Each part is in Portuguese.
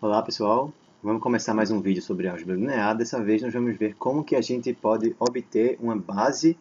Olá pessoal, vamos começar mais um vídeo sobre álgebra linear. Dessa vez nós vamos ver como que a gente pode obter uma base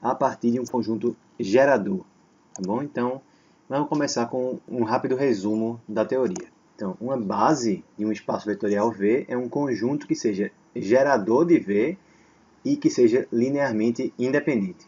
a partir de um conjunto gerador, tá bom? Então vamos começar com um rápido resumo da teoria. Então, uma base de um espaço vetorial V é um conjunto que seja gerador de V e que seja linearmente independente.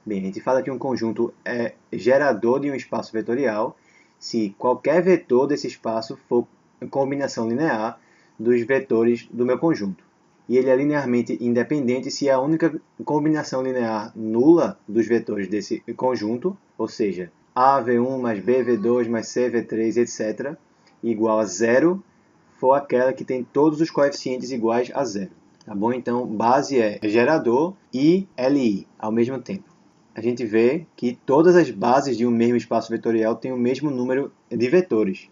Bem, a gente fala que um conjunto é gerador de um espaço vetorial se qualquer vetor desse espaço for combinação linear dos vetores do meu conjunto. E ele é linearmente independente se a única combinação linear nula dos vetores desse conjunto, ou seja, A, V1 mais B, V2 mais C, V3, etc., igual a zero, for aquela que tem todos os coeficientes iguais a zero. Tá bom? Então, base é gerador e LI ao mesmo tempo. A gente vê que todas as bases de um mesmo espaço vetorial têm o mesmo número de vetores.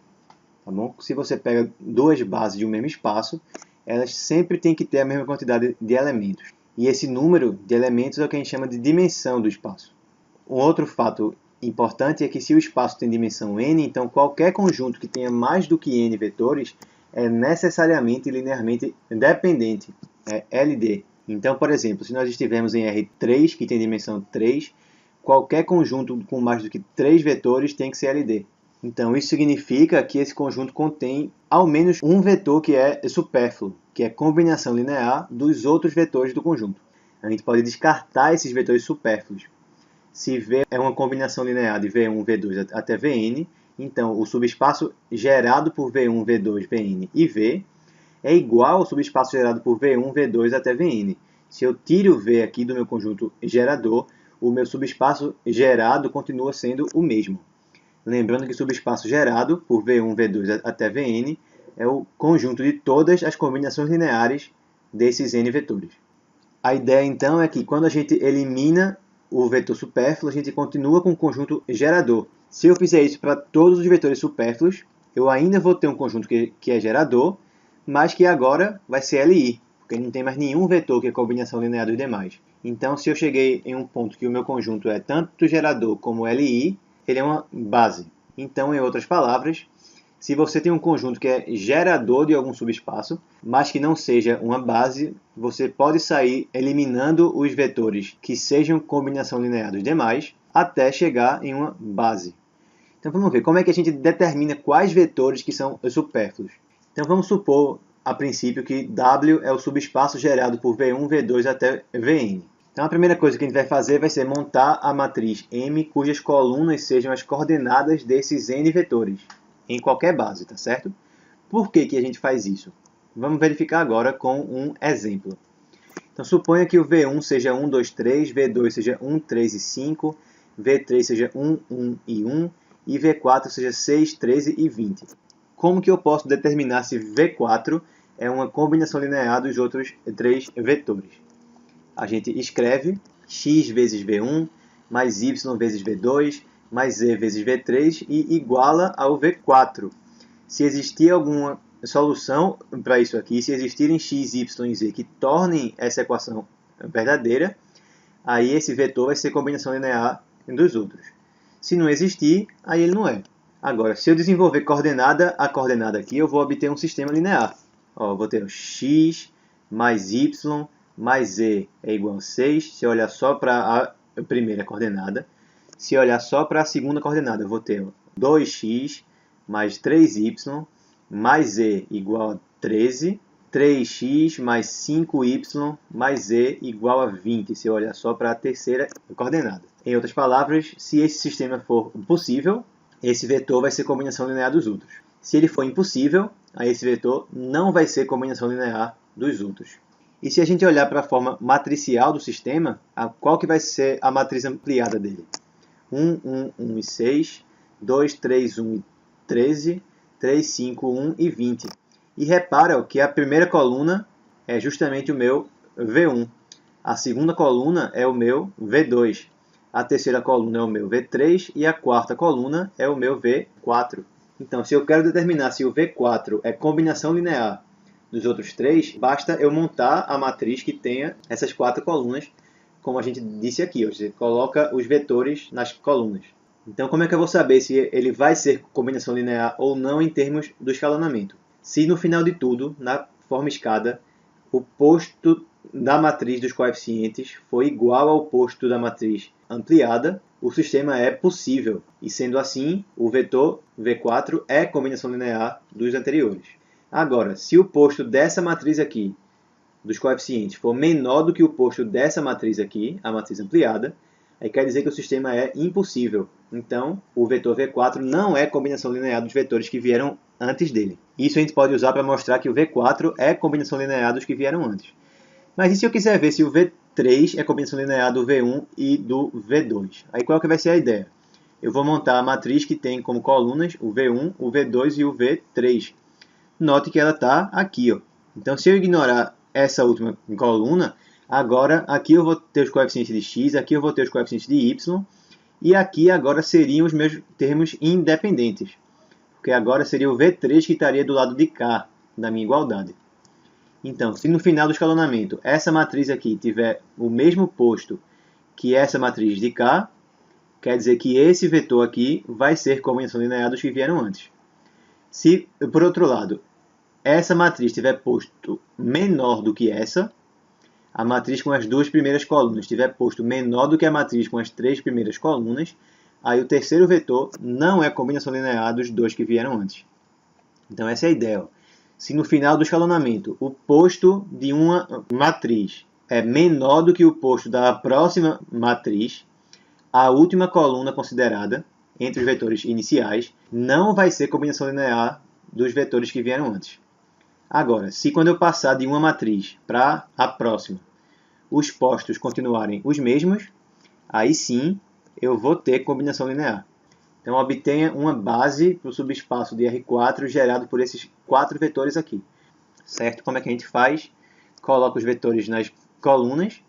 Tá bom? Se você pega duas bases de um mesmo espaço, elas sempre têm que ter a mesma quantidade de elementos. E esse número de elementos é o que a gente chama de dimensão do espaço. Um outro fato importante é que se o espaço tem dimensão n, então qualquer conjunto que tenha mais do que n vetores é necessariamente linearmente dependente, é LD. Então, por exemplo, se nós estivermos em R3, que tem dimensão 3, qualquer conjunto com mais do que 3 vetores tem que ser LD. Então, isso significa que esse conjunto contém ao menos um vetor que é supérfluo, que é combinação linear dos outros vetores do conjunto. A gente pode descartar esses vetores supérfluos. Se V é uma combinação linear de V1, V2 até Vn, então o subespaço gerado por V1, V2, Vn e V é igual ao subespaço gerado por V1, V2 até Vn. Se eu tiro V aqui do meu conjunto gerador, o meu subespaço gerado continua sendo o mesmo. Lembrando que o subespaço gerado por V1, V2 até Vn é o conjunto de todas as combinações lineares desses n vetores. A ideia então é que quando a gente elimina o vetor supérfluo, a gente continua com o conjunto gerador. Se eu fizer isso para todos os vetores supérfluos, eu ainda vou ter um conjunto que é gerador, mas que agora vai ser LI, porque não tem mais nenhum vetor que é combinação linear dos demais. Então, se eu cheguei em um ponto que o meu conjunto é tanto gerador como LI, ele é uma base. Então, em outras palavras, se você tem um conjunto que é gerador de algum subespaço, mas que não seja uma base, você pode sair eliminando os vetores que sejam combinação linear dos demais, até chegar em uma base. Então vamos ver como é que a gente determina quais vetores que são supérfluos. Então vamos supor, a princípio, que W é o subespaço gerado por V1, V2 até Vn. Então a primeira coisa que a gente vai fazer vai ser montar a matriz M, cujas colunas sejam as coordenadas desses n vetores, em qualquer base, tá certo? Por que que a gente faz isso? Vamos verificar agora com um exemplo. Então suponha que o V1 seja 1, 2, 3, V2 seja 1, 3 e 5, V3 seja 1, 1 e 1, e V4 seja 6, 13 e 20. Como que eu posso determinar se V4 é uma combinação linear dos outros três vetores? A gente escreve x vezes V1 mais y vezes V2 mais z vezes V3 e iguala ao V4. Se existir alguma solução para isso aqui, se existirem x, y e z que tornem essa equação verdadeira, aí esse vetor vai ser combinação linear dos outros. Se não existir, aí ele não é. Agora, se eu desenvolver coordenada a coordenada aqui, eu vou obter um sistema linear. Ó, eu vou ter x mais y mais z é igual a 6. Se eu olhar só para a primeira coordenada, se eu olhar só para a segunda coordenada, eu vou ter 2x mais 3y mais z igual a 13, 3x mais 5y mais z igual a 20, se eu olhar só para a terceira coordenada. Em outras palavras, se esse sistema for possível, esse vetor vai ser combinação linear dos outros. Se ele for impossível, aí esse vetor não vai ser combinação linear dos outros. E se a gente olhar para a forma matricial do sistema, qual que vai ser a matriz ampliada dele? 1, 1, 1 e 6, 2, 3, 1 e 13, 3, 5, 1 e 20. E repara que a primeira coluna é justamente o meu V1. A segunda coluna é o meu V2. A terceira coluna é o meu V3 e a quarta coluna é o meu V4. Então, se eu quero determinar se o V4 é combinação linear dos outros três, basta eu montar a matriz que tenha essas quatro colunas, como a gente disse aqui. Você coloca os vetores nas colunas. Então, como é que eu vou saber se ele vai ser combinação linear ou não em termos do escalonamento? se no final de tudo, na forma escada, o posto da matriz dos coeficientes for igual ao posto da matriz ampliada, o sistema é possível, e sendo assim, o vetor V4 é combinação linear dos anteriores. Agora, se o posto dessa matriz aqui, dos coeficientes, for menor do que o posto dessa matriz aqui, a matriz ampliada, aí quer dizer que o sistema é impossível. Então, o vetor V4 não é combinação linear dos vetores que vieram antes dele. Isso a gente pode usar para mostrar que o V4 é combinação linear dos que vieram antes. Mas e se eu quiser ver se o V3 é combinação linear do V1 e do V2? Aí qual que vai ser a ideia? Eu vou montar a matriz que tem como colunas o V1, o V2 e o V3. Note que ela está aqui, ó. Então, se eu ignorar essa última coluna, agora aqui eu vou ter os coeficientes de x, aqui eu vou ter os coeficientes de y, e aqui agora seriam os meus termos independentes. Porque agora seria o V3 que estaria do lado de cá da minha igualdade. Então, se no final do escalonamento essa matriz aqui tiver o mesmo posto que essa matriz de cá, quer dizer que esse vetor aqui vai ser combinação linear dos que vieram antes. Se, por outro lado, essa matriz tiver posto menor do que essa, a matriz com as duas primeiras colunas tiver posto menor do que a matriz com as três primeiras colunas, aí o terceiro vetor não é combinação linear dos dois que vieram antes. Então essa é a ideia. Se no final do escalonamento o posto de uma matriz é menor do que o posto da próxima matriz, a última coluna considerada entre os vetores iniciais não vai ser combinação linear dos vetores que vieram antes. Agora, se quando eu passar de uma matriz para a próxima, os postos continuarem os mesmos, aí sim eu vou ter combinação linear. Então, obtenha uma base para o subespaço de R4 gerado por esses quatro vetores aqui. Certo? Como é que a gente faz? Coloca os vetores nas colunas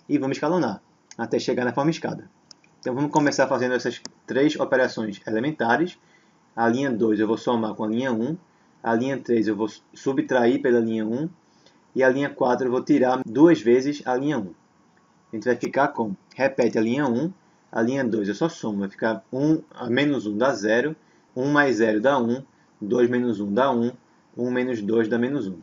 e vamos escalonar até chegar na forma escada. Então, vamos começar fazendo essas três operações elementares. A linha 2 eu vou somar com a linha 1. A linha 3 eu vou subtrair pela linha 1. E a linha 4 eu vou tirar duas vezes a linha 1. A gente vai ficar com, repete a linha 1, a linha 2 eu só somo, vai ficar 1 a menos 1 dá 0, 1 mais 0 dá 1, 2 menos 1 dá 1, 1 menos 2 dá menos 1.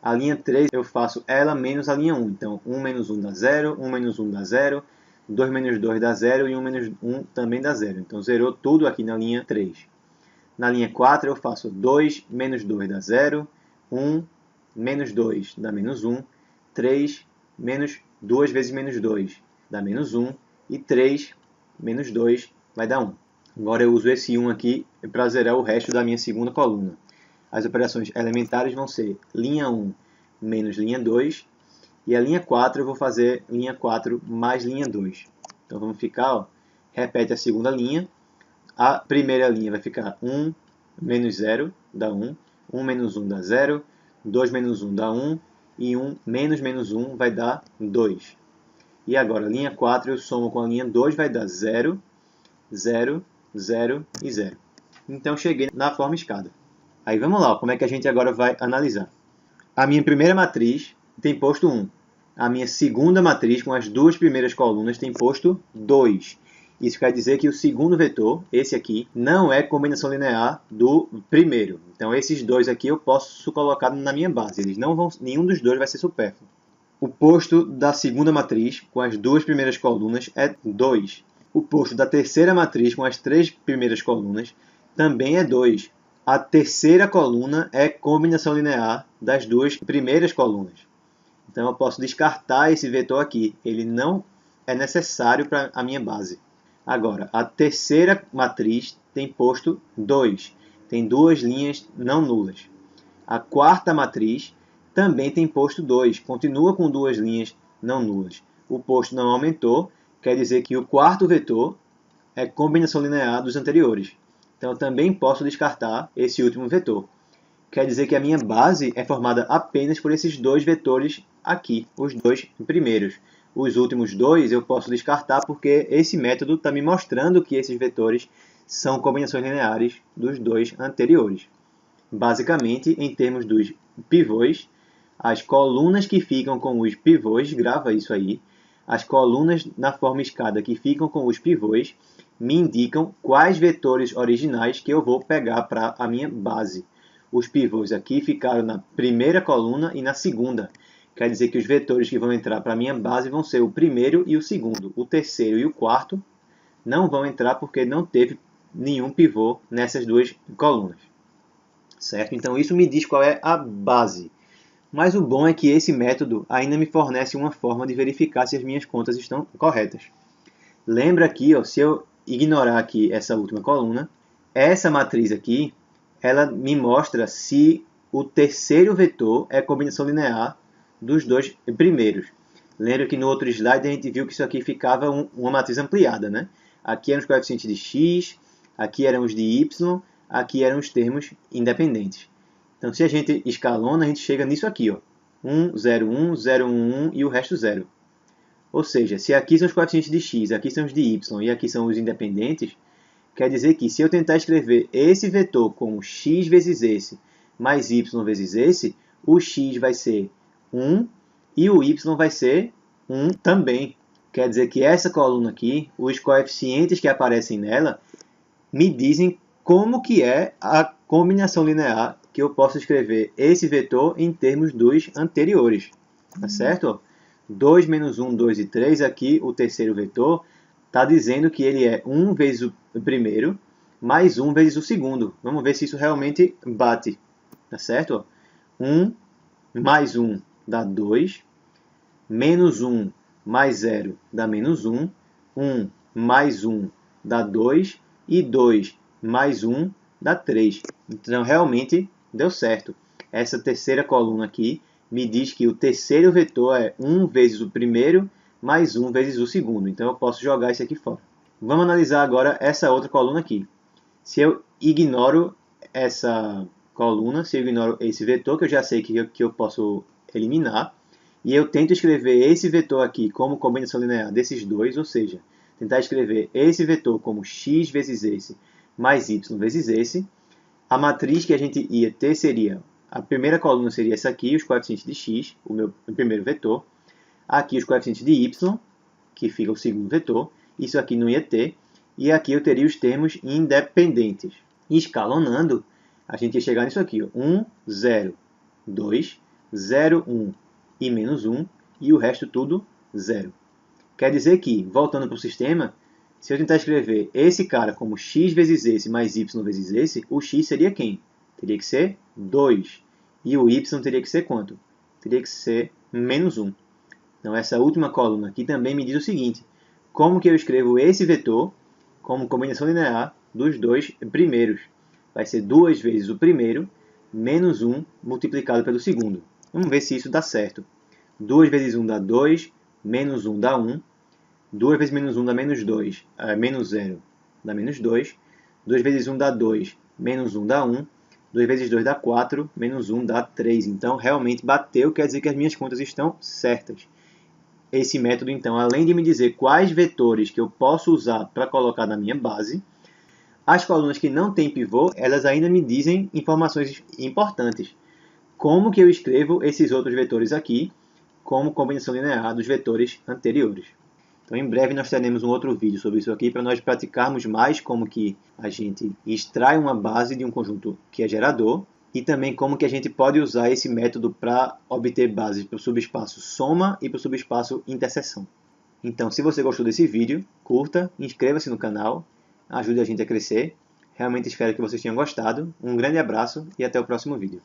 A linha 3 eu faço ela menos a linha 1, então 1 menos 1 dá 0, 1 menos 1 dá 0, 2 menos 2 dá 0 e 1 menos 1 também dá 0. Então zerou tudo aqui na linha 3. Na linha 4 eu faço 2 menos 2 dá 0, 1 menos 2 dá menos 1, 3 menos 2 vezes menos 2 dá menos 1, e 3 menos 2 vai dar 1. Agora eu uso esse 1 aqui para zerar o resto da minha segunda coluna. As operações elementares vão ser linha 1 menos linha 2, e a linha 4 eu vou fazer linha 4 mais linha 2. Então vamos ficar, ó, repete a segunda linha, a primeira linha vai ficar 1 menos 0 dá 1, 1 menos 1 dá 0, 2 menos 1 dá 1, e 1 menos menos 1 vai dar 2. E agora, a linha 4 eu somo com a linha 2, vai dar 0, 0, 0 e 0. Então, cheguei na forma escada. Aí, vamos lá, como é que a gente agora vai analisar? A minha primeira matriz tem posto 1. A minha segunda matriz, com as duas primeiras colunas, tem posto 2. Isso quer dizer que o segundo vetor, esse aqui, não é combinação linear do primeiro. Então, esses dois aqui eu posso colocar na minha base. Eles não vão, nenhum dos dois vai ser supérfluo. O posto da segunda matriz, com as duas primeiras colunas, é 2. O posto da terceira matriz, com as três primeiras colunas, também é 2. A terceira coluna é combinação linear das duas primeiras colunas. Então, eu posso descartar esse vetor aqui. Ele não é necessário para a minha base. Agora, a terceira matriz tem posto 2. Tem duas linhas não nulas. A quarta matriz também tem posto 2. Continua com duas linhas não nulas. O posto não aumentou. Quer dizer que o quarto vetor é combinação linear dos anteriores. Então, eu também posso descartar esse último vetor. Quer dizer que a minha base é formada apenas por esses dois vetores aqui, os dois primeiros. Os últimos dois eu posso descartar porque esse método está me mostrando que esses vetores são combinações lineares dos dois anteriores. Basicamente, em termos dos pivôs, as colunas que ficam com os pivôs, grava isso aí, as colunas na forma escada que ficam com os pivôs me indicam quais vetores originais que eu vou pegar para a minha base. os pivôs aqui ficaram na primeira coluna e na segunda. Quer dizer que os vetores que vão entrar para a minha base vão ser o primeiro e o segundo. O terceiro e o quarto não vão entrar porque não teve nenhum pivô nessas duas colunas. Certo? Então isso me diz qual é a base. Mas o bom é que esse método ainda me fornece uma forma de verificar se as minhas contas estão corretas. Lembra aqui, ó, se eu ignorar aqui essa última coluna, essa matriz aqui, ela me mostra se o terceiro vetor é combinação linear dos dois primeiros. Lembra que no outro slide a gente viu que isso aqui ficava uma matriz ampliada, né? Aqui eram os coeficientes de x, aqui eram os de y, aqui eram os termos independentes. Então, se a gente escalona, a gente chega nisso aqui, ó. 1, 0, 1, 0, 1, 1 e o resto 0. Ou seja, se aqui são os coeficientes de x, aqui são os de y e aqui são os independentes, quer dizer que se eu tentar escrever esse vetor como x vezes esse mais y vezes esse, o x vai ser 1 e o y vai ser 1 também. Quer dizer que essa coluna aqui, os coeficientes que aparecem nela, me dizem como que é a combinação linear que eu posso escrever esse vetor em termos dos anteriores. Tá certo? 2 menos 1, 2 e 3, aqui o terceiro vetor, está dizendo que ele é 1 vezes o primeiro, mais 1 vezes o segundo. Vamos ver se isso realmente bate. Tá certo? 1 mais 1 dá 2, menos 1 mais 0 dá menos 1, 1 mais 1 dá 2, e 2 mais 1 dá 3. Então, realmente, deu certo. Essa terceira coluna aqui me diz que o terceiro vetor é 1 vezes o primeiro mais 1 vezes o segundo. Então, eu posso jogar isso aqui fora. Vamos analisar agora essa outra coluna aqui. Se eu ignoro essa coluna, se eu ignoro esse vetor, que eu já sei que eu posso eliminar, e eu tento escrever esse vetor aqui como combinação linear desses dois, ou seja, tentar escrever esse vetor como x vezes esse mais y vezes esse, a matriz que a gente ia ter seria, a primeira coluna seria essa aqui, os coeficientes de x, o meu primeiro vetor, aqui os coeficientes de y, que fica o segundo vetor, isso aqui não ia ter, e aqui eu teria os termos independentes. Escalonando, a gente ia chegar nisso aqui, ó, 1, 0, 2, 0, 1 e menos 1, e o resto tudo 0. Quer dizer que, voltando para o sistema, se eu tentar escrever esse cara como x vezes esse mais y vezes esse, o x seria quem? Teria que ser 2. E o y teria que ser quanto? Teria que ser menos 1. Então, essa última coluna aqui também me diz o seguinte: como que eu escrevo esse vetor como combinação linear dos dois primeiros? Vai ser 2 vezes o primeiro menos 1 multiplicado pelo segundo. Vamos ver se isso dá certo. 2 vezes 1 dá 2, menos 1 dá 1. 2 vezes menos 1 dá menos 2, menos 0 dá menos 2. 2 vezes 1 dá 2, menos 1 dá 1. 2 vezes 2 dá 4, menos 1 dá 3. Então, realmente bateu, quer dizer que as minhas contas estão certas. Esse método, então, além de me dizer quais vetores que eu posso usar para colocar na minha base, as colunas que não têm pivô, elas ainda me dizem informações importantes. Como que eu escrevo esses outros vetores aqui como combinação linear dos vetores anteriores. Então, em breve nós teremos um outro vídeo sobre isso aqui para nós praticarmos mais como que a gente extrai uma base de um conjunto que é gerador e também como que a gente pode usar esse método para obter bases para o subespaço soma e para o subespaço interseção. Então, se você gostou desse vídeo, curta, inscreva-se no canal, ajude a gente a crescer. Realmente espero que vocês tenham gostado. Um grande abraço e até o próximo vídeo.